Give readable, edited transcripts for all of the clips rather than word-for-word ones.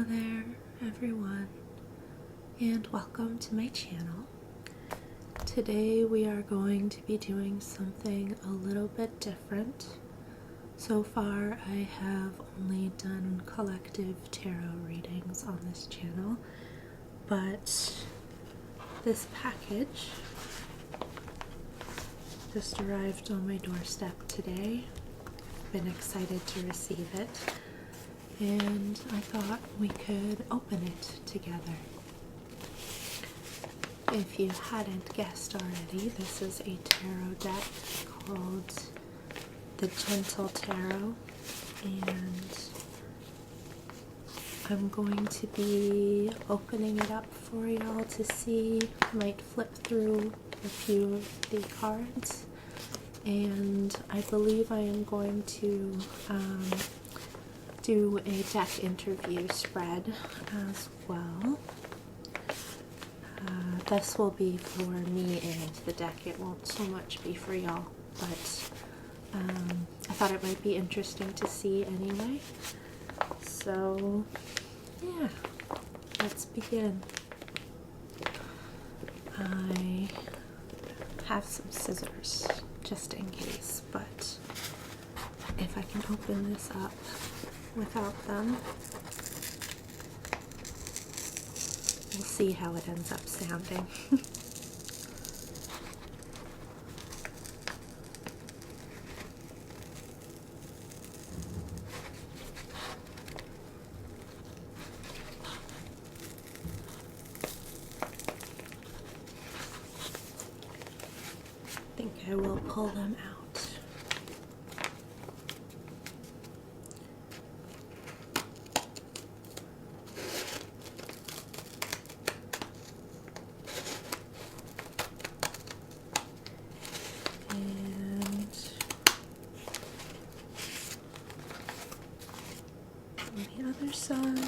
there, everyone, and welcome to my channel. Today we are going to be doing something a little bit different. So far I have only done collective tarot readings on this channel, but this package just arrived on my doorstep today. Been excited to receive it, and I thought we could open it together. If you hadn't guessed already, this is a tarot deck called the Gentle Tarot, and I'm going to be opening it up for y'all to see. Might flip through a few of the cards, and I believe I am going to do a deck interview spread as well. This will be for me and the deck. It won't so much be for y'all, but I thought it might be interesting to see anyway. So yeah, let's begin. I have some scissors just in case, but if I can open this up without them, we'll see how it ends up sounding. I think I will pull them out. On the other side,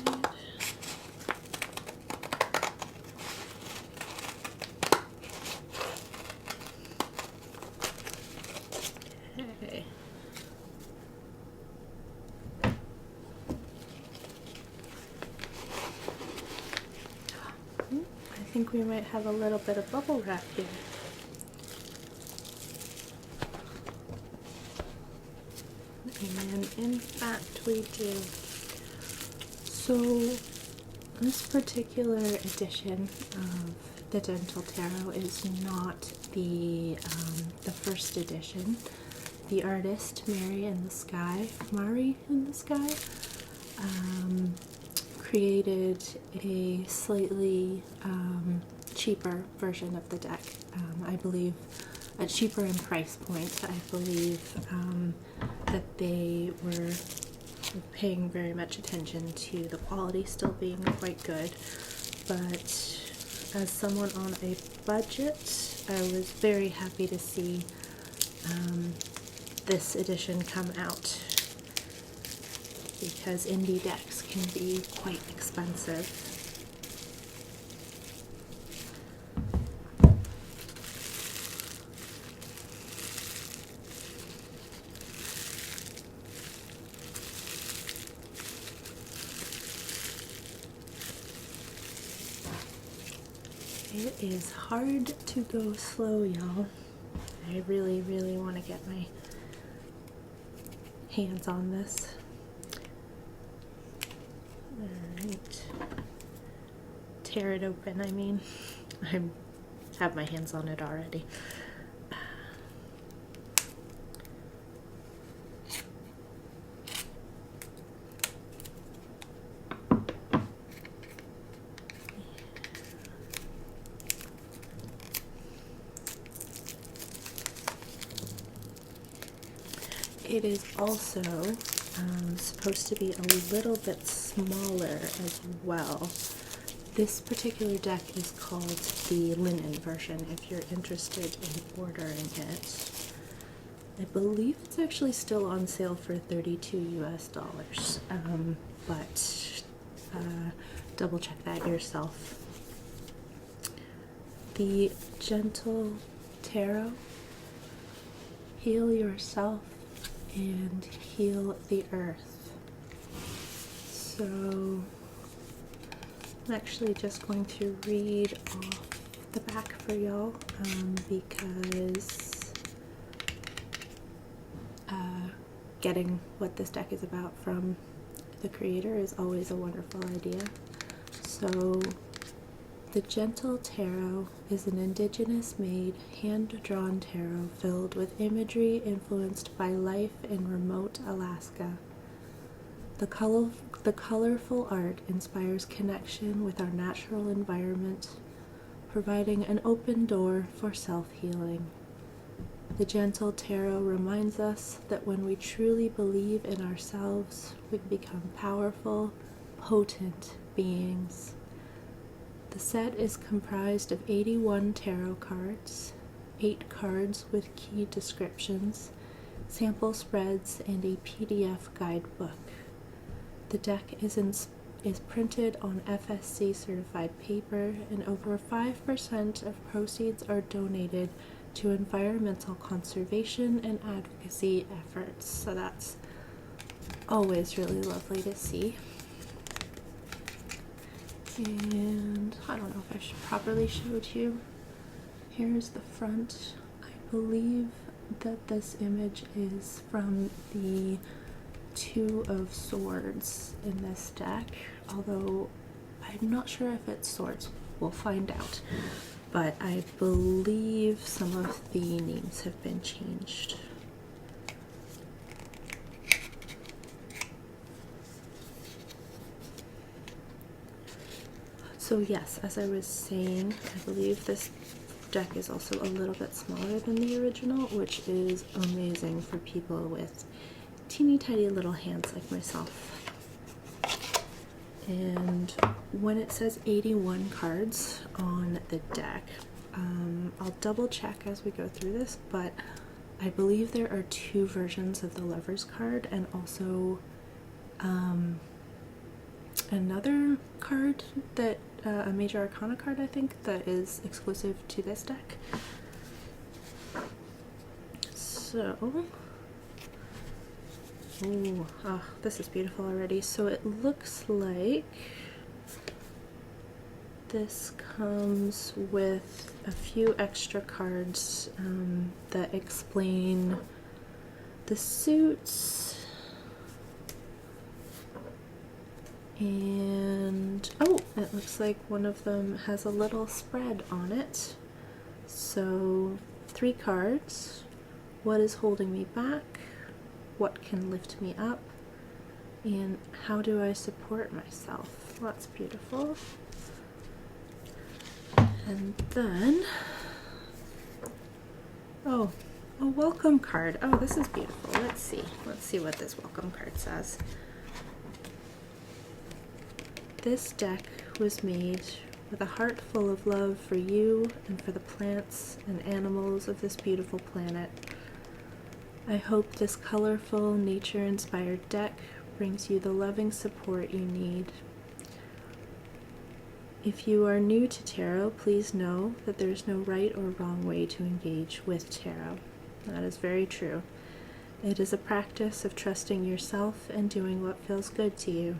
okay. I think we might have a little bit of bubble wrap here. And in fact we do. So this particular edition of the Gentle Tarot is not the first edition. The artist Mari in the Sky created a slightly cheaper version of the deck. I believe a cheaper in price point. I believe that they were paying very much attention to the quality still being quite good, but as someone on a budget, I was very happy to see this edition come out, because indie decks can be quite expensive. It is hard to go slow, y'all. I really, really want to get my hands on this. Alright. Tear it open, I mean. I have my hands on it already. It is also supposed to be a little bit smaller as well. This particular deck is called the linen version if you're interested in ordering it. I believe it's actually still on sale for $32 US, but double check that yourself. The Gentle Tarot, heal yourself and heal the earth. So I'm actually just going to read off the back for y'all because getting what this deck is about from the creator is always a wonderful idea. So, the Gentle Tarot is an indigenous-made, hand-drawn tarot filled with imagery influenced by life in remote Alaska. The colorful art inspires connection with our natural environment, providing an open door for self-healing. The Gentle Tarot reminds us that when we truly believe in ourselves, we become powerful, potent beings. The set is comprised of 81 tarot cards, 8 cards with key descriptions, sample spreads, and a PDF guidebook. The deck is printed on FSC certified paper, and over 5% of proceeds are donated to environmental conservation and advocacy efforts. So that's always really lovely to see. And I don't know if I should properly show it to you. Here's the front. I believe that this image is from the Two of Swords in this deck, although I'm not sure if it's swords. We'll find out. But I believe some of the names have been changed. So yes, as I was saying, I believe this deck is also a little bit smaller than the original, which is amazing for people with teeny tiny little hands like myself. And when it says 81 cards on the deck, I'll double check as we go through this, but I believe there are 2 versions of the Lover's card and also another card that a Major Arcana card, I think, that is exclusive to this deck. So, this is beautiful already. So it looks like this comes with a few extra cards that explain the suits. And it looks like one of them has a little spread on it. So 3 cards. What is holding me back? What can lift me up? And how do I support myself? Well, that's beautiful. And then, a welcome card. Oh, this is beautiful. Let's see what this welcome card says. This deck was made with a heart full of love for you and for the plants and animals of this beautiful planet. I hope this colorful, nature-inspired deck brings you the loving support you need. If you are new to tarot, please know that there is no right or wrong way to engage with tarot. That is very true. It is a practice of trusting yourself and doing what feels good to you.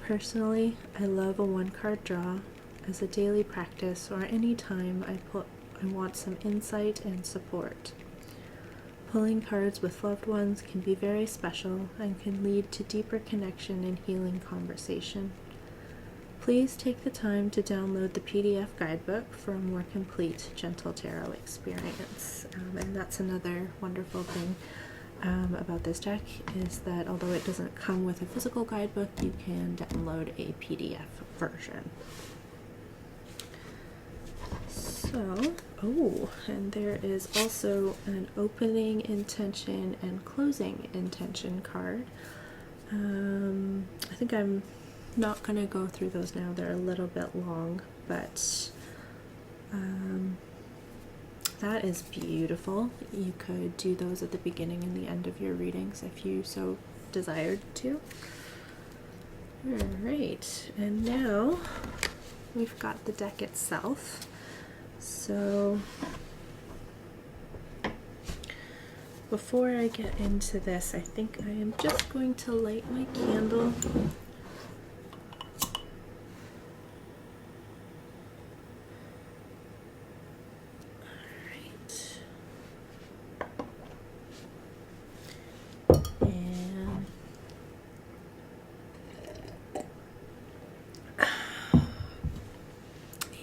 Personally, I love a 1-card draw as a daily practice or any time I want some insight and support. Pulling cards with loved ones can be very special and can lead to deeper connection and healing conversation. Please take the time to download the PDF guidebook for a more complete Gentle Tarot experience. And that's another wonderful thing about this deck, is that although it doesn't come with a physical guidebook, you can download a PDF version. So, and there is also an opening intention and closing intention card. I think I'm not going to go through those now. They're a little bit long, but that is beautiful. You could do those at the beginning and the end of your readings if you so desired to. Alright, and now we've got the deck itself. So before I get into this, I think I am just going to light my candle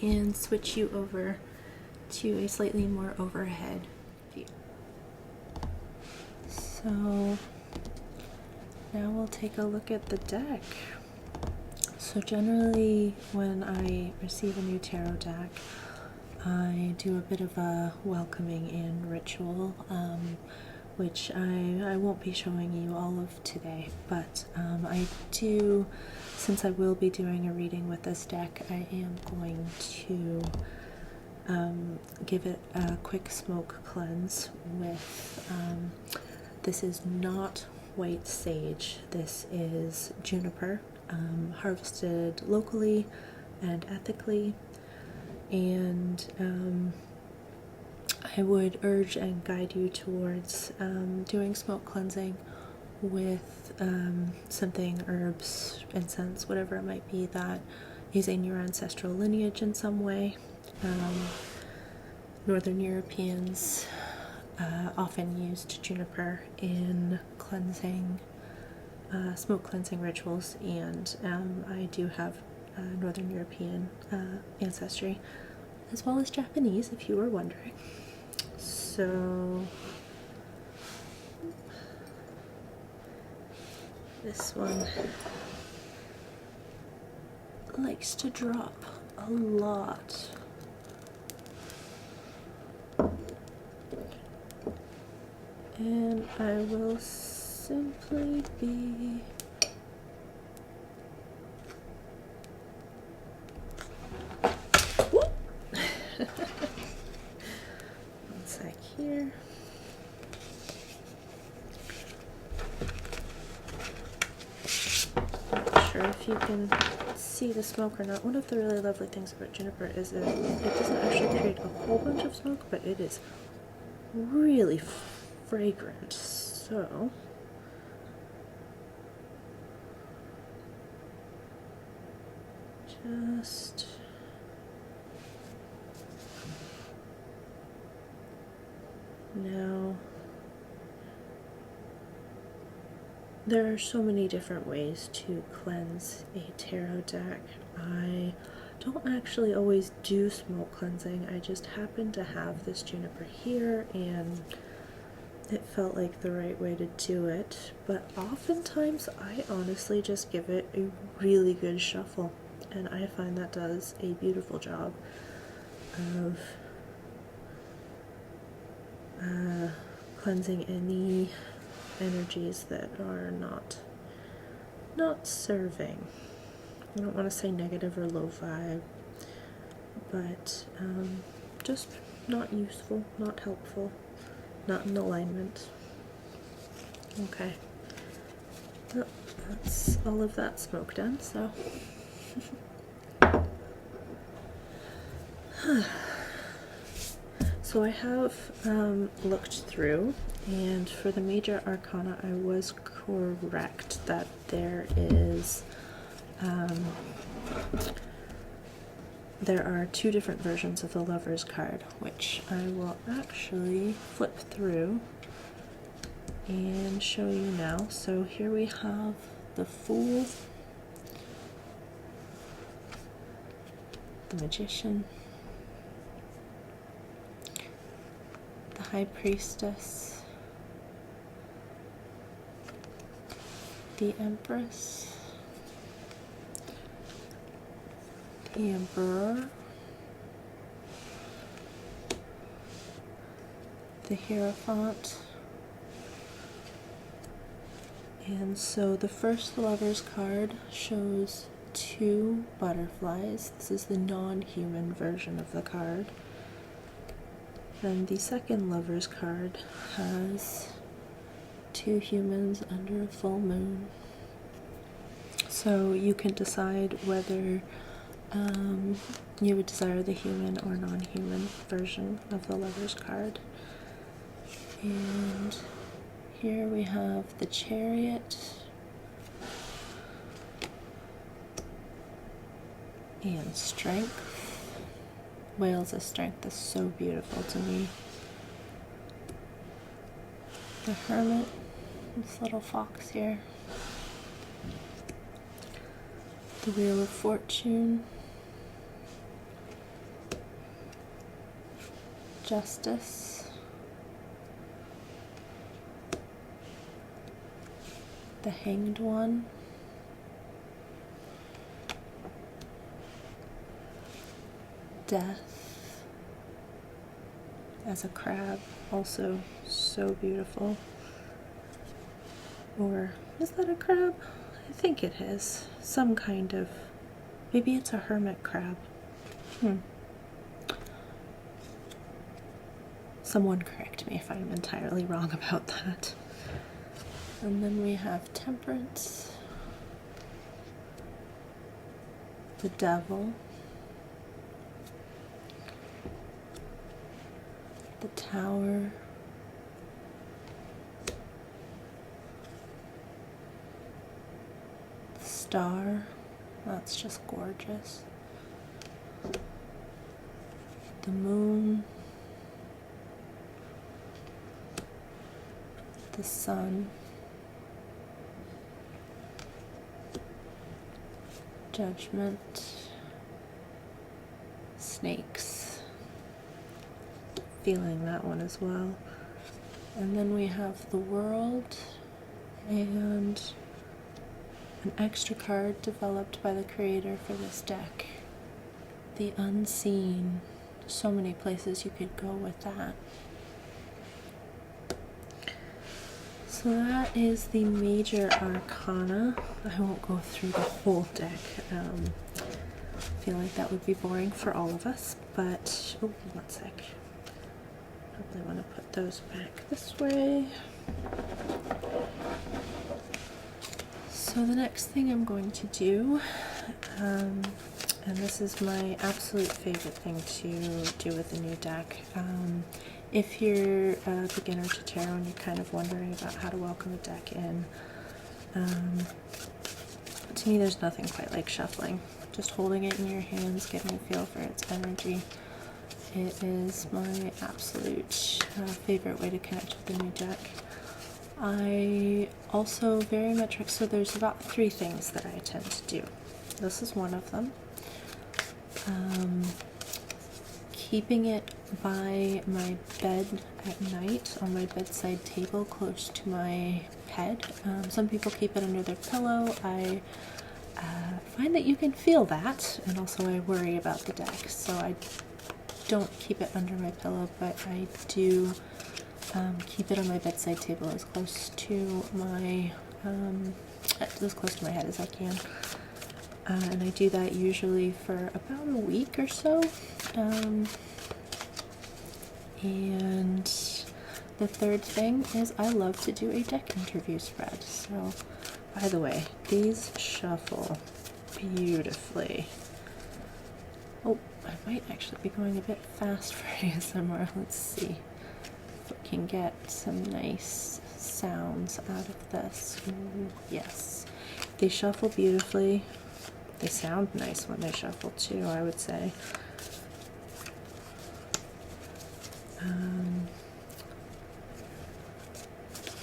and switch you over to a slightly more overhead view. So now we'll take a look at the deck. So generally when I receive a new tarot deck, I do a bit of a welcoming in ritual, which I won't be showing you all of today, but I do, since I will be doing a reading with this deck, I am going to give it a quick smoke cleanse with, this is not white sage, this is juniper, harvested locally and ethically, and I would urge and guide you towards doing smoke cleansing with something, herbs, incense, whatever it might be that is in your ancestral lineage in some way. Northern Europeans often used juniper in cleansing, smoke cleansing rituals, and I do have Northern European ancestry, as well as Japanese, if you were wondering. So this one likes to drop a lot. And I will simply be one sec here. Not sure if you can see the smoke or not. One of the really lovely things about juniper is that it doesn't actually create a whole bunch of smoke, but it is really fragrant. So just now, there are so many different ways to cleanse a tarot deck. I don't actually always do smoke cleansing. I just happen to have this juniper here and it felt like the right way to do it. But oftentimes I honestly just give it a really good shuffle, and I find that does a beautiful job of cleansing any energies that are not serving. I don't want to say negative or low vibe, but just not useful, not helpful, not in alignment. Okay, well, that's all of that smoke done, so so I have looked through, and for the major arcana I was correct that there is there are two different versions of the Lover's card, which I will actually flip through and show you now. So here we have the Fool, the Magician, the High Priestess, the Empress, the Emperor, the Hierophant. And so the first Lover's card shows two butterflies. This is the non-human version of the card. And the second Lover's card has two humans under a full moon. So you can decide whether you would desire the human or non-human version of the Lover's card. And here we have the Chariot and Strength. Whales of Strength is so beautiful to me. The Hermit, this little fox here. The Wheel of Fortune. Justice, the Hanged One, Death as a crab, also so beautiful. Or is that a crab? I think it is. Some kind of, maybe it's a hermit crab. Someone correct me if I'm entirely wrong about that. And then we have Temperance, the Devil, the Tower, the Star, that's just gorgeous, the Moon, the Sun, Judgment, Snakes, feeling that one as well. And then we have the World and an extra card developed by the creator for this deck, the Unseen. So many places you could go with that. So that is the major arcana. I won't go through the whole deck. I feel like that would be boring for all of us, but, oh, one sec. Probably want to put those back this way. So the next thing I'm going to do, and this is my absolute favorite thing to do with a new deck. If you're a beginner to tarot and you're kind of wondering about how to welcome a deck in, to me there's nothing quite like shuffling. Just holding it in your hands, getting a feel for its energy. It is my absolute favorite way to connect with a new deck. I also very much, so there's about 3 things that I tend to do. This is one of them. Keeping it by my bed at night, on my bedside table close to my head. Some people keep it under their pillow. I find that you can feel that, and also I worry about the deck, so I don't keep it under my pillow, but I do keep it on my bedside table as close to my head as I can. And I do that usually for about a week or so. And the third thing is I love to do a deck interview spread. So, by the way, these shuffle beautifully. Oh, I might actually be going a bit fast for ASMR. Let's see if we can get some nice sounds out of this. Ooh, yes, they shuffle beautifully. They sound nice when they shuffle too, I would say.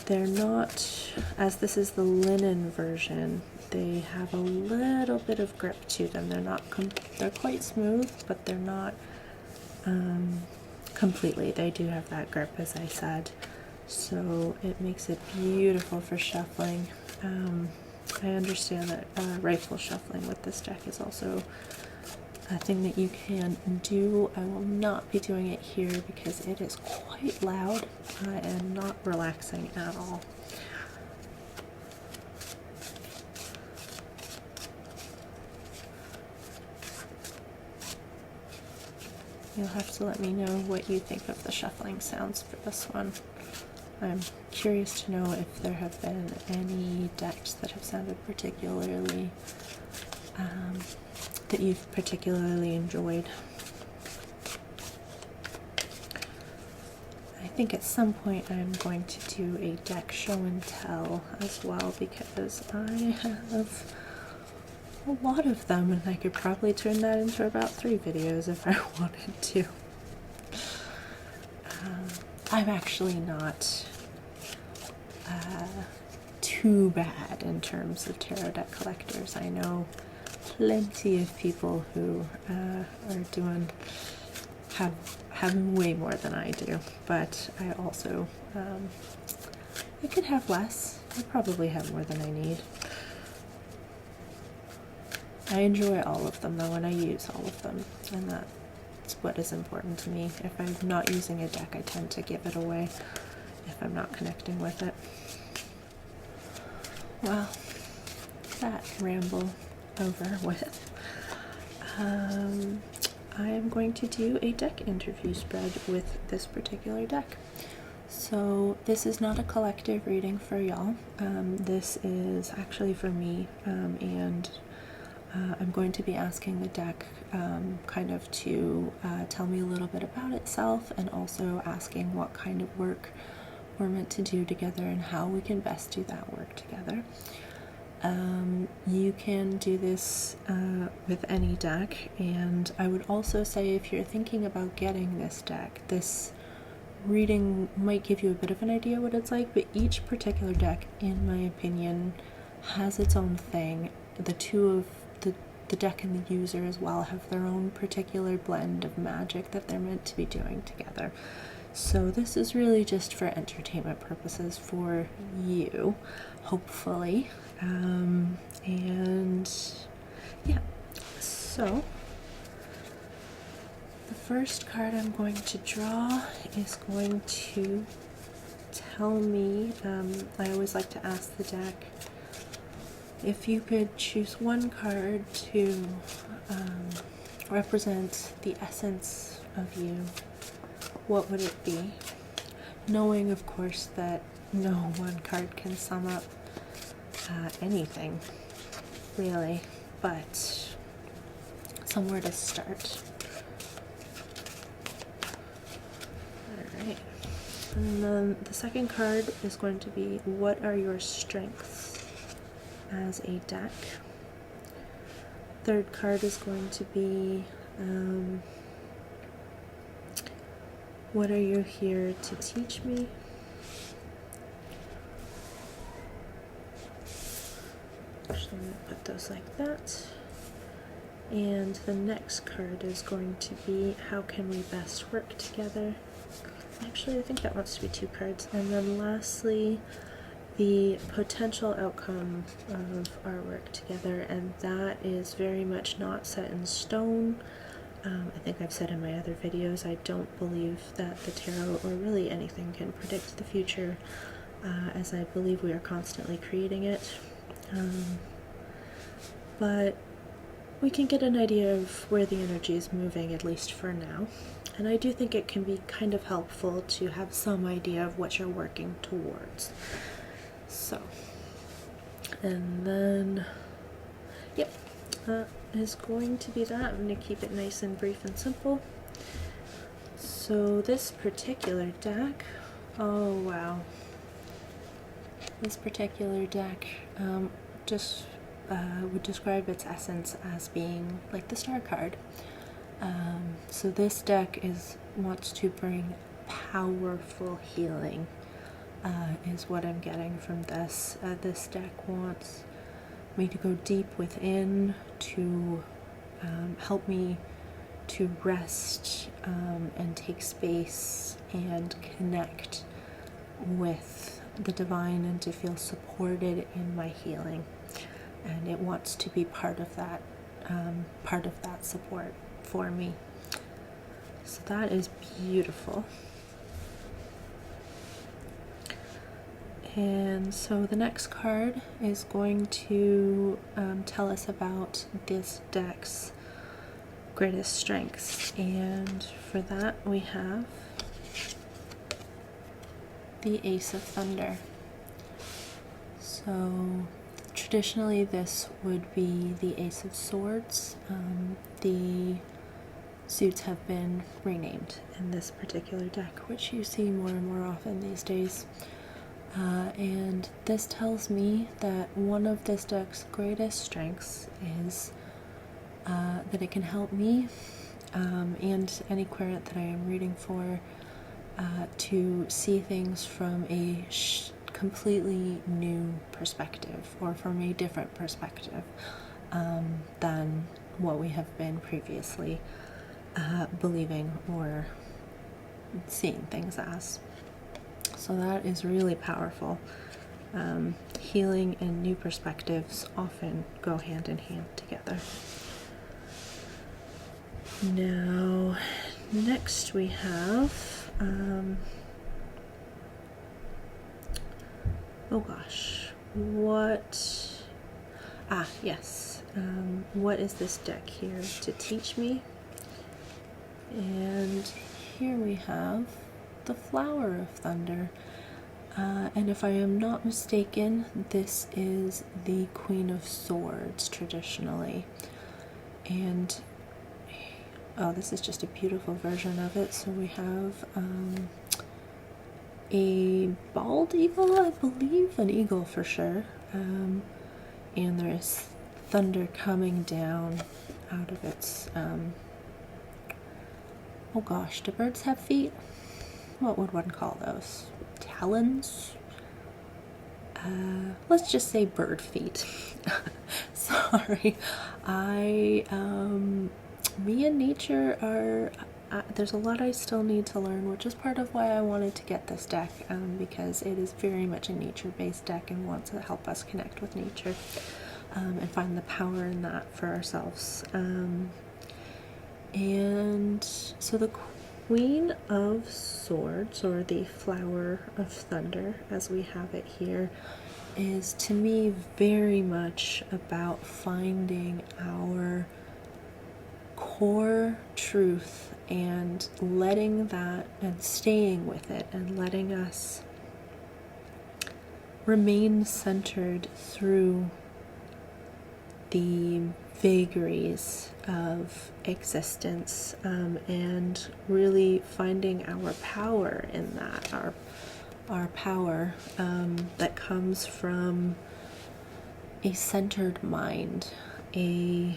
They're not, as this is the linen version, they have a little bit of grip to them. They're not, they're quite smooth, but they're not completely. They do have that grip, as I said. So it makes it beautiful for shuffling. I understand that rifle shuffling with this deck is also a thing that you can do. I will not be doing it here because it is quite loud and not relaxing at all. You'll have to let me know what you think of the shuffling sounds for this one. I'm curious to know if there have been any decks that have sounded particularly, that you've particularly enjoyed. I think at some point I'm going to do a deck show and tell as well, because I have a lot of them and I could probably turn that into about 3 videos if I wanted to. I'm actually not too bad in terms of tarot deck collectors. I know plenty of people who are doing have way more than I do, but I also I could have less. I probably have more than I need. I enjoy all of them though, and I use all of them, and that's what is important to me. If I'm not using a deck, I tend to give it away if I'm not connecting with it. Well, that ramble over with. I am going to do a deck interview spread with this particular deck. So this is not a collective reading for y'all. This is actually for me, and I'm going to be asking the deck kind of to tell me a little bit about itself, and also asking what kind of work we're meant to do together and how we can best do that work together. You can do this with any deck, and I would also say if you're thinking about getting this deck, this reading might give you a bit of an idea what it's like, but each particular deck, in my opinion, has its own thing. The two of the deck and the user as well have their own particular blend of magic that they're meant to be doing together. So this is really just for entertainment purposes for you, hopefully. And yeah, so the first card I'm going to draw is going to tell me, I always like to ask the deck, if you could choose one card to represent the essence of you, what would it be? Knowing, of course, that no one card can sum up anything, really, but somewhere to start. Alright, and then the second card is going to be, what are your strengths as a deck? Third card is going to be, what are you here to teach me? Actually, I'm going to put those like that. And the next card is going to be, how can we best work together? Actually, I think that wants to be two cards. And then lastly, the potential outcome of our work together, and that is very much not set in stone. I think I've said in my other videos, I don't believe that the tarot or really anything can predict the future, as I believe we are constantly creating it. But we can get an idea of where the energy is moving, at least for now. And I do think it can be kind of helpful to have some idea of what you're working towards. So, and then, yep, that is going to be that. I'm going to keep it nice and brief and simple. So this particular deck, oh wow, this particular deck just would describe its essence as being like the Star card. So this deck wants to bring powerful healing, is what I'm getting from this. This deck wants me to go deep within, to help me to rest and take space and connect with the divine, and to feel supported in my healing. And it wants to be part of that support for me. So that is beautiful. And so the next card is going to tell us about this deck's greatest strengths. And for that we have the Ace of Thunder. So traditionally this would be the Ace of Swords. The suits have been renamed in this particular deck, which you see more and more often these days. And this tells me that one of this deck's greatest strengths is that it can help me and any querent that I am reading for to see things from a completely new perspective, or from a different perspective than what we have been previously believing or seeing things as. So that is really powerful. Healing and new perspectives often go hand in hand together. Now, next we have, oh gosh, yes, what is this deck here to teach me? And here we have the Flower of Thunder. And if I am not mistaken, this is the Queen of Swords traditionally. And, oh, this is just a beautiful version of it. So we have a bald eagle, I believe, an eagle for sure. And there is thunder coming down out of its, oh gosh, do birds have feet? What would one call those? Talons? Let's just say bird feet. Sorry. Me and nature are, there's a lot I still need to learn, which is part of why I wanted to get this deck, because it is very much a nature-based deck and wants to help us connect with nature and find the power in that for ourselves. And so the Queen of Swords, or the Flower of Thunder, as we have it here, is to me very much about finding our core truth and letting that and staying with it and letting us remain centered through the vagaries of existence, and really finding our power in that, our power that comes from a centered mind, a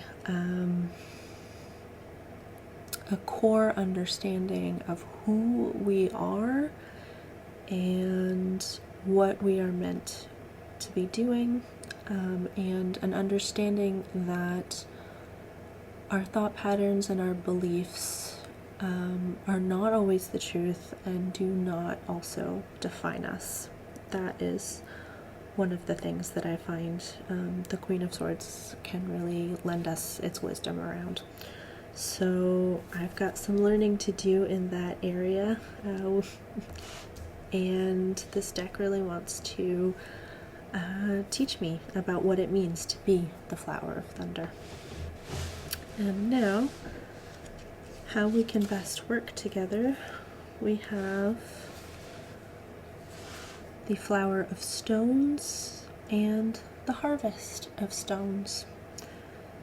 core understanding of who we are and what we are meant to be doing, and an understanding that our thought patterns and our beliefs are not always the truth and do not also define us. That is one of the things that I find the Queen of Swords can really lend us its wisdom around. So I've got some learning to do in that area, and this deck really wants to teach me about what it means to be the Flower of Thunder. And now, how we can best work together, we have the Flower of Stones and the Harvest of Stones.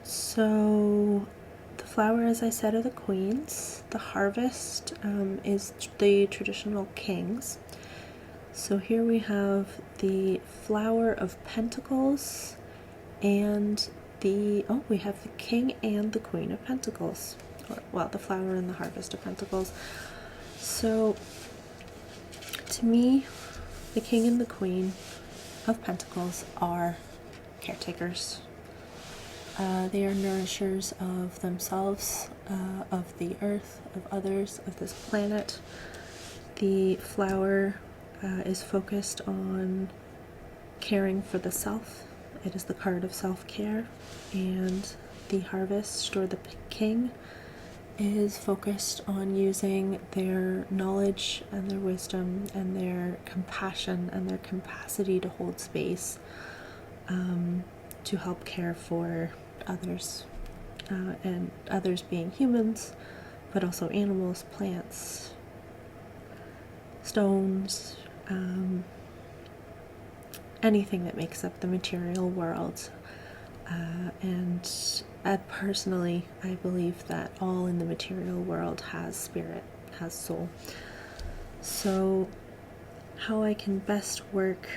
So the flower, as I said, are the queens. The harvest is the traditional kings. So here we have the Flower of Pentacles and we have the King and the Queen of Pentacles. Well, the Flower and the Harvest of Pentacles. So to me, the King and the Queen of Pentacles are caretakers. They are nourishers of themselves, of the earth, of others, of this planet. The flower is focused on caring for the self. It is the card of self-care. And the harvest, or the king, is focused on using their knowledge and their wisdom and their compassion and their capacity to hold space to help care for others, and others being humans, but also animals, plants, stones, anything that makes up the material world. And personally, I believe that all in the material world has spirit, has soul. So how I can best work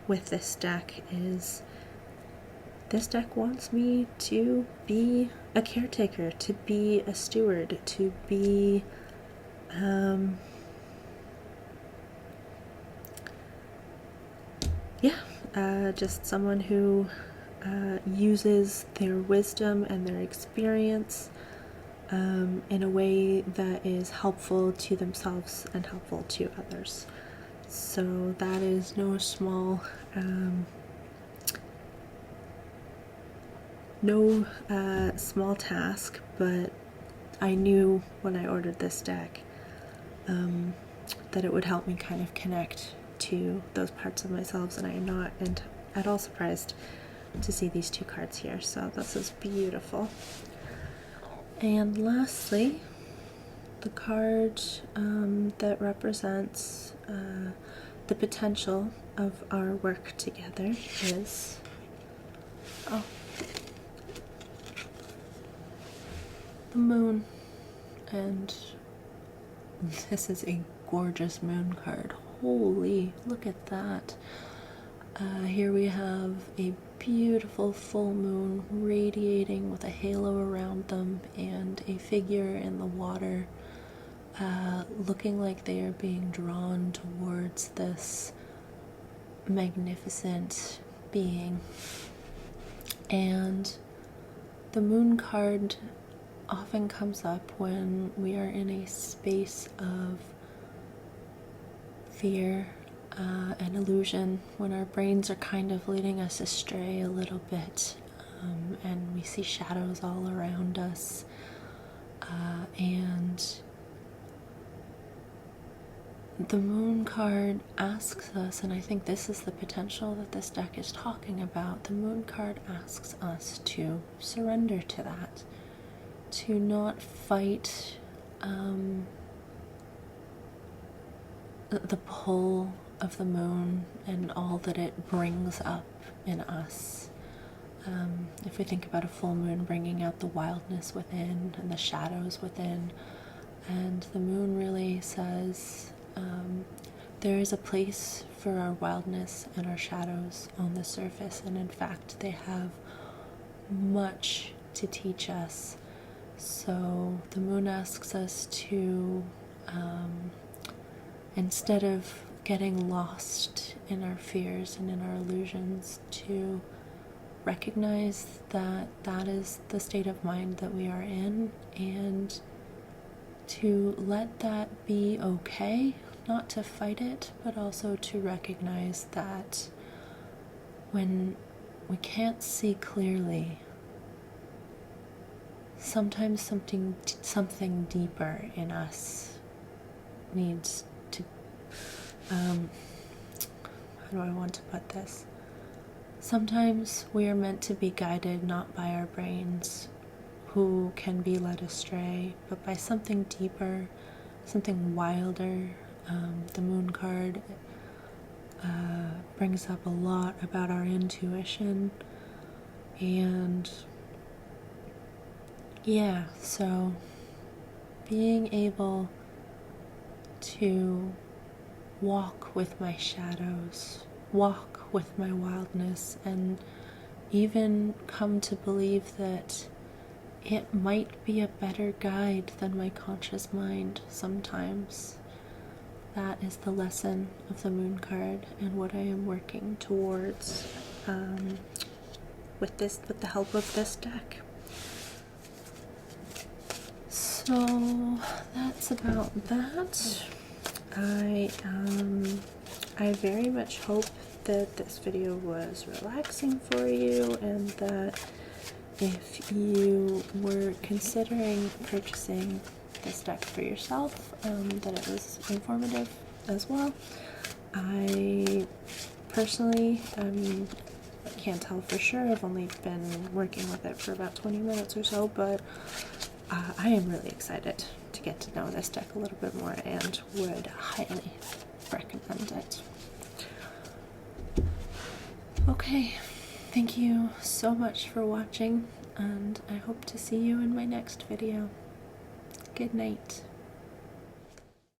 with this deck is, this deck wants me to be a caretaker, to be a steward, to be just someone who uses their wisdom and their experience in a way that is helpful to themselves and helpful to others. So that is no small small task, but I knew when I ordered this deck that it would help me kind of connect to those parts of myself, and I am not at all surprised to see these two cards here. So this is beautiful. And lastly, the card that represents the potential of our work together is the moon. And this is a gorgeous moon card. Holy, look at that. Here we have a beautiful full moon radiating with a halo around them and a figure in the water looking like they are being drawn towards this magnificent being. And the moon card often comes up when we are in a space of fear and illusion, when our brains are kind of leading us astray a little bit, and we see shadows all around us, and the moon card asks us, and I think this is the potential that this deck is talking about, the moon card asks us to surrender to that, to not fight the pull of the moon and all that it brings up in us. If we think about a full moon bringing out the wildness within and the shadows within, and the moon really says there is a place for our wildness and our shadows on the surface, and in fact they have much to teach us. So the moon asks us to instead of getting lost in our fears and in our illusions, to recognize that that is the state of mind that we are in, and to let that be okay, not to fight it, but also to recognize that when we can't see clearly, sometimes something deeper in us needs to how do I want to put this? Sometimes we are meant to be guided not by our brains, who can be led astray, but by something deeper, something wilder. The moon card brings up a lot about our intuition, and yeah, so being able to walk with my shadows, walk with my wildness, and even come to believe that it might be a better guide than my conscious mind sometimes. That is the lesson of the moon card and what I am working towards with the help of this deck. So that's about that. I very much hope that this video was relaxing for you, and that if you were considering purchasing this deck for yourself, that it was informative as well. I personally, I can't tell for sure, I've only been working with it for about 20 minutes or so, but I am really excited to get to know this deck a little bit more and would highly recommend it. Okay, thank you so much for watching, and I hope to see you in my next video. Good night.